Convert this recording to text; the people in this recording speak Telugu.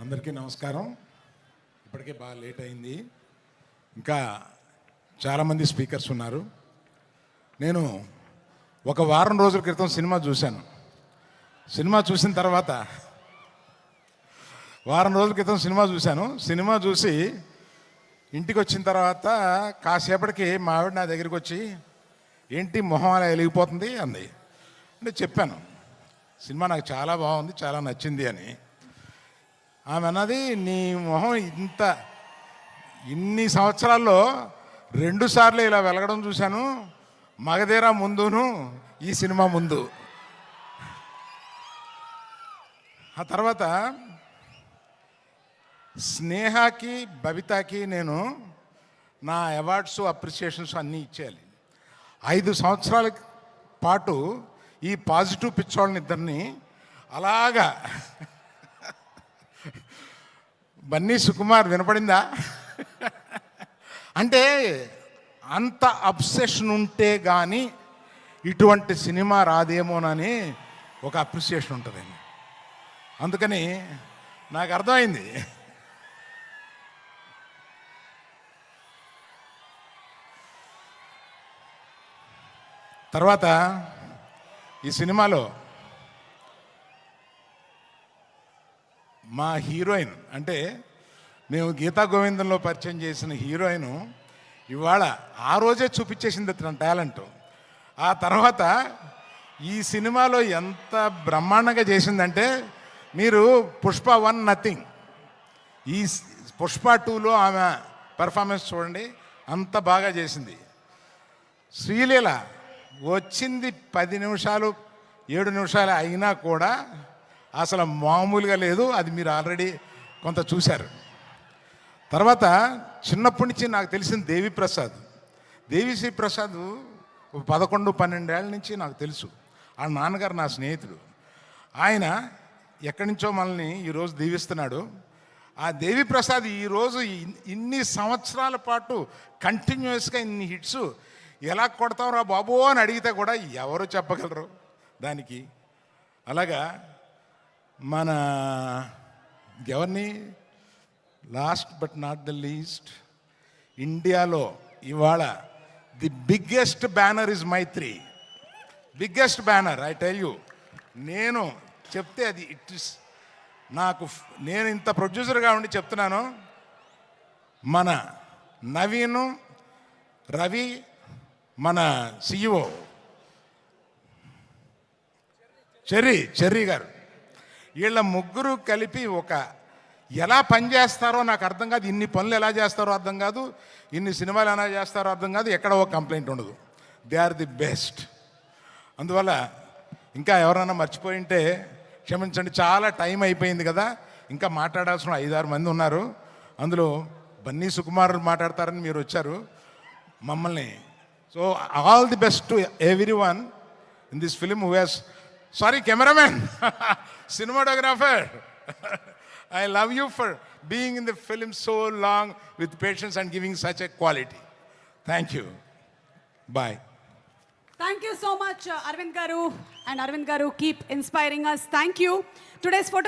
అందరికీ నమస్కారం. ఇప్పటికే బాగా లేట్ అయింది, ఇంకా చాలామంది స్పీకర్స్ ఉన్నారు. నేను ఒక వారం రోజుల క్రితం సినిమా చూశాను. సినిమా చూసిన తర్వాత సినిమా చూసి ఇంటికి వచ్చిన తర్వాత కాసేపటికి మా ఆవిడ నా దగ్గరికి వచ్చి, ఏంటి మొహం అలా వెలిగిపోతుంది అంది. అంటే చెప్పాను, సినిమా నాకు చాలా బాగుంది, చాలా నచ్చింది అని. ఆమె అన్నది, నీ మొహం ఇన్ని సంవత్సరాల్లో 2 సార్లు ఇలా వెలగడం చూశాను, మగధీర ముందును ఈ సినిమా ముందు. ఆ తర్వాత స్నేహకి బబితాకి నేను నా అవార్డ్స్ అప్రిసియేషన్స్ అన్నీ ఇచ్చేయాలి. 5 సంవత్సరాల పాటు ఈ పాజిటివ్ పిచ్చోళ్ళని ఇద్దరిని అలాగా బన్నీ సుకుమార్ వినపడిందా అంటే అంత అబ్సెషన్ ఉంటే కానీ ఇటువంటి సినిమా రాదేమోనని ఒక అప్రిసియేషన్ ఉంటుందండి. అందుకని నాకు అర్థమైంది. తర్వాత ఈ సినిమాలో మా హీరోయిన్, అంటే మేము గీతా గోవిందంలో పరిచయం చేసిన హీరోయిన్ ఇవాళ ఆ రోజే చూపించేసింది తన టాలెంట్. ఆ తర్వాత ఈ సినిమాలో ఎంత బ్రహ్మాండంగా చేసిందంటే, మీరు పుష్ప 1 నథింగ్, ఈ పుష్ప 2లో ఆమె పెర్ఫార్మెన్స్ చూడండి, అంత బాగా చేసింది. శ్రీలీల వచ్చింది 10 నిమిషాలు 7 నిమిషాలు అయినా కూడా అసలు మామూలుగా లేదు. అది మీరు ఆల్రెడీ కొంత చూశారు. తర్వాత చిన్నప్పటి నుంచి నాకు తెలిసిన దేవిశ్రీ ప్రసాద్ 11-12 ఏళ్ళ నుంచి నాకు తెలుసు. ఆ నాన్నగారు నా స్నేహితుడు. ఆయన ఎక్కడి నుంచో మనల్ని ఈరోజు దీవిస్తున్నాడు. ఆ దేవిప్రసాద్ ఈరోజు ఇన్ని సంవత్సరాల పాటు కంటిన్యూస్గా ఇన్ని హిట్స్ ఎలా కొడతావురా బాబు అని అడిగితే కూడా ఎవరు చెప్పగలరు దానికి. అలాగా మన ఎవరిని, last but not the least, ఇండియాలో ఇవాళ the biggest banner is Mythri. Biggest banner, I tell you. నేను చెప్తే అది ఇట్ ఇస్ నేను ఇంత ప్రొడ్యూసర్గా ఉండి చెప్తున్నాను. మన నవీను, రవి, మన సిఇఓ చెర్రీ గారు, వీళ్ళ ముగ్గురు కలిపి ఎలా పనిచేస్తారో నాకు అర్థం కాదు. ఇన్ని పనులు ఎలా చేస్తారో అర్థం కాదు, ఇన్ని సినిమాలు ఎలా చేస్తారో అర్థం కాదు, ఎక్కడ ఒక కంప్లైంట్ ఉండదు. They are the best. అందువల్ల ఇంకా ఎవరైనా మర్చిపోయింటే క్షమించండి, చాలా టైం అయిపోయింది కదా. ఇంకా మాట్లాడాల్సిన 5-6 మంది ఉన్నారు. అందులో బన్నీ సుకుమార్ మాట్లాడతారని మీరు వచ్చారు మమ్మల్ని. So all the best to every one in this film who has, sorry cameraman, cinematographer, I love you for being in the film so long with patience and giving such a quality. Thank you. Bye. Thank you so much, Arvind Garu. And Arvind Garu, keep inspiring us. Thank you. Today's photo